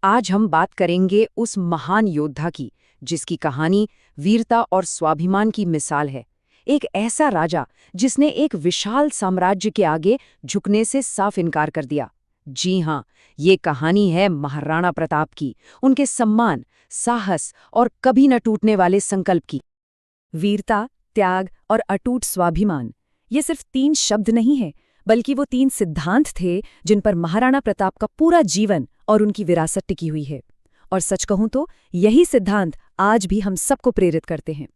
आज हम बात करेंगे उस महान योद्धा की जिसकी कहानी वीरता और स्वाभिमान की मिसाल है। एक ऐसा राजा जिसने एक विशाल साम्राज्य के आगे झुकने से साफ इनकार कर दिया। जी हाँ, ये कहानी है महाराणा प्रताप की, उनके सम्मान, साहस और कभी न टूटने वाले संकल्प की। वीरता, त्याग और अटूट स्वाभिमान, ये सिर्फ 3 शब्द नहीं है, बल्कि वो 3 सिद्धांत थे जिन पर महाराणा प्रताप का पूरा जीवन और उनकी विरासत टिकी हुई है। और सच कहूं तो यही सिद्धांत आज भी हम सबको प्रेरित करते हैं।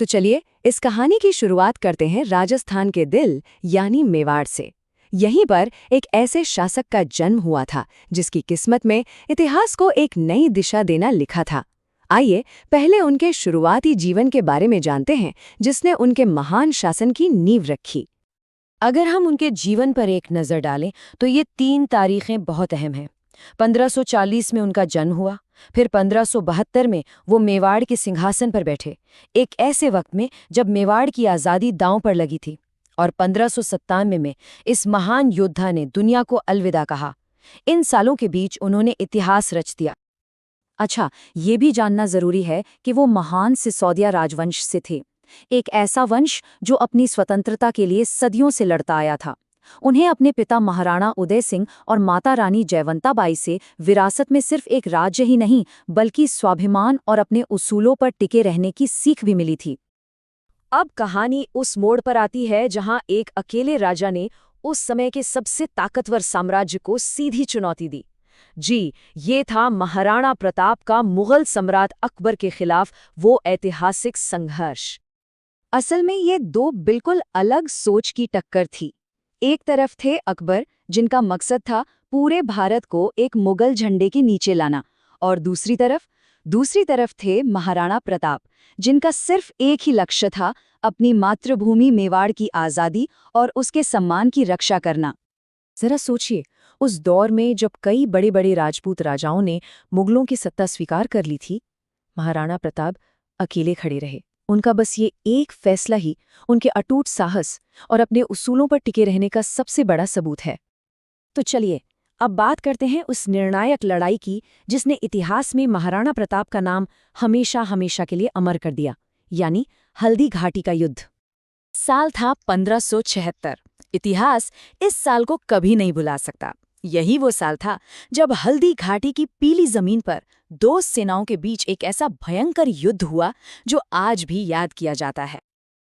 तो चलिए इस कहानी की शुरुआत करते हैं राजस्थान के दिल यानी मेवाड़ से। यहीं पर एक ऐसे शासक का जन्म हुआ था जिसकी किस्मत में इतिहास को एक नई दिशा देना लिखा था। आइए पहले उनके शुरुआती जीवन के बारे में जानते हैं जिसने उनके महान शासन की नींव रखी। अगर हम उनके जीवन पर एक नज़र डालें तो ये 3 तारीखें बहुत अहम हैं। 1540 में उनका जन्म हुआ, फिर 1572 में वो मेवाड़ के सिंहासन पर बैठे, एक ऐसे वक्त में जब मेवाड़ की आज़ादी दांव पर लगी थी। और 1597 में इस महान योद्धा ने दुनिया को अलविदा कहा। इन सालों के बीच उन्होंने इतिहास रच दिया। अच्छा, ये भी जानना जरूरी है कि वो महान सिसोदिया राजवंश से थे, एक ऐसा वंश जो अपनी स्वतंत्रता के लिए सदियों से लड़ता आया था। उन्हें अपने पिता महाराणा उदय सिंह और माता रानी जयवंताबाई से विरासत में सिर्फ एक राज्य ही नहीं बल्कि स्वाभिमान और अपने उसूलों पर टिके रहने की सीख भी मिली थी। अब कहानी उस मोड़ पर आती है जहां एक अकेले राजा ने उस समय के सबसे ताकतवर साम्राज्य को सीधी चुनौती दी। जी, ये था महाराणा प्रताप का मुगल सम्राट अकबर के खिलाफ वो ऐतिहासिक संघर्ष। असल में ये 2 बिल्कुल अलग सोच की टक्कर थी। एक तरफ थे अकबर, जिनका मकसद था पूरे भारत को एक मुगल झंडे के नीचे लाना, और दूसरी तरफ थे महाराणा प्रताप, जिनका सिर्फ एक ही लक्ष्य था, अपनी मातृभूमि मेवाड़ की आज़ादी और उसके सम्मान की रक्षा करना। जरा सोचिए, उस दौर में जब कई बड़े बड़े राजपूत राजाओं ने मुगलों की सत्ता स्वीकार कर ली थी, महाराणा प्रताप अकेले खड़े रहे। उनका बस ये एक फैसला ही उनके अटूट साहस और अपने उसूलों पर टिके रहने का सबसे बड़ा सबूत है। तो चलिए अब बात करते हैं उस निर्णायक लड़ाई की जिसने इतिहास में महाराणा प्रताप का नाम हमेशा हमेशा के लिए अमर कर दिया, यानी हल्दी घाटी का युद्ध। साल था 1576। इतिहास इस साल को कभी नहीं भुला सकता। यही वो साल था जब हल्दी घाटी की पीली जमीन पर 2 सेनाओं के बीच एक ऐसा भयंकर युद्ध हुआ जो आज भी याद किया जाता है।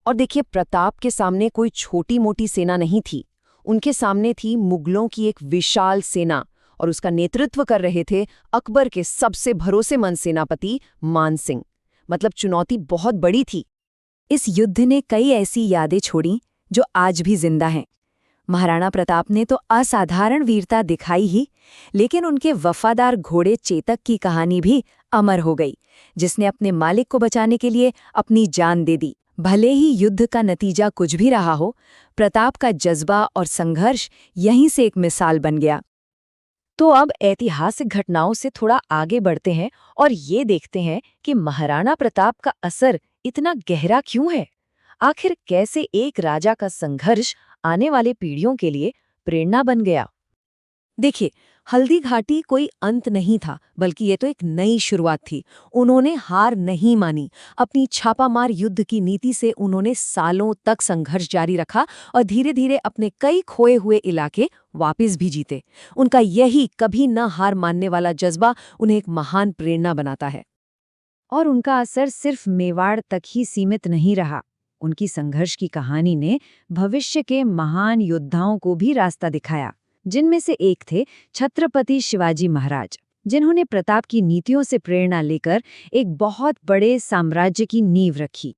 और देखिए, प्रताप के सामने कोई छोटी मोटी सेना नहीं थी। उनके सामने थी मुगलों की एक विशाल सेना, और उसका नेतृत्व कर रहे थे अकबर के सबसे भरोसेमंद सेनापति मान सिंह। मतलब चुनौती बहुत बड़ी थी। इस युद्ध ने कई ऐसी यादें छोड़ी जो आज भी जिंदा हैं। महाराणा प्रताप ने तो असाधारण वीरता दिखाई ही, लेकिन उनके वफादार घोड़े चेतक की कहानी भी अमर हो गई, जिसने अपने मालिक को बचाने के लिए अपनी जान दे दी। भले ही युद्ध का नतीजा कुछ भी रहा हो, प्रताप का जज्बा और संघर्ष यहीं से एक मिसाल बन गया। तो अब ऐतिहासिक घटनाओं से थोड़ा आगे बढ़ते हैं और ये देखते हैं कि महाराणा प्रताप का असर इतना गहरा क्यों है। आखिर कैसे एक राजा का संघर्ष आने वाले पीढ़ियों के लिए प्रेरणा बन गया। देखिए, हल्दी घाटी कोई अंत नहीं था, बल्कि ये तो एक नई शुरुआत थी। उन्होंने हार नहीं मानी। अपनी छापामार युद्ध की नीति से उन्होंने सालों तक संघर्ष जारी रखा और धीरे धीरे अपने कई खोए हुए इलाके वापस भी जीते। उनका यही कभी न हार मानने वाला जज्बा उन्हें एक महान प्रेरणा बनाता है। और उनका असर सिर्फ मेवाड़ तक ही सीमित नहीं रहा। उनकी संघर्ष की कहानी ने भविष्य के महान योद्धाओं को भी रास्ता दिखाया, जिनमें से एक थे छत्रपति शिवाजी महाराज, जिन्होंने प्रताप की नीतियों से प्रेरणा लेकर एक बहुत बड़े साम्राज्य की नींव रखी।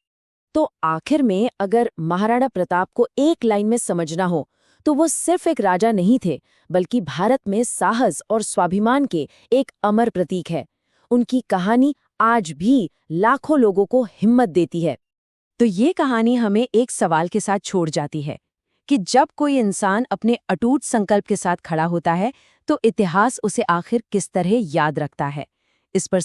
तो आखिर में अगर महाराणा प्रताप को एक लाइन में समझना हो तो वो सिर्फ एक राजा नहीं थे, बल्कि भारत में साहस और स्वाभिमान के एक अमर प्रतीक है। उनकी कहानी आज भी लाखों लोगों को हिम्मत देती है। तो ये कहानी हमें एक सवाल के साथ छोड़ जाती है कि जब कोई इंसान अपने अटूट संकल्प के साथ खड़ा होता है तो इतिहास उसे आखिर किस तरह याद रखता है। इस पर